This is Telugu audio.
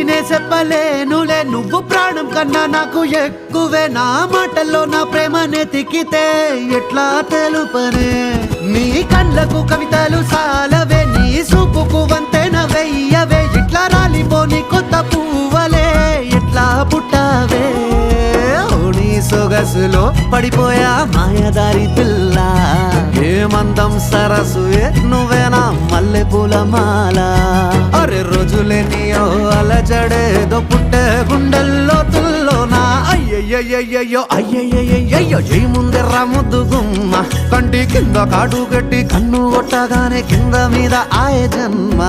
నే చెప్పలేనులే నువ్వు ప్రాణం కన్నా నాకు ఎక్కువే నా మాటల్లో నా ప్రేమనే తిక్కితే ఎట్లా తెలుపనే నీ కళ్ళకు కవితలు సాలవే నీ సూపుకు వంతెన వెయ్యవే ఇట్లా రాలిపోని కొత్త పువ్వలే ఎట్లా పుట్టావే నీ సొగసులో పడిపోయా మాయదారి పిల్ల ఏమందం సరసువే నువ్వేనా మల్లె పూల మాల అరే రోజులేనియో అలజడేదో పుట్టే గుండెల్లో తుల్లోనా అయ్యయ్యయ్యో అయ్యయ్యయ్యో జై ముందెర్ర ముద్దు గుమ్మ కంటి కింద కాడు గట్టి కన్ను కొట్టగానే కింద మీద ఆయ జన్మ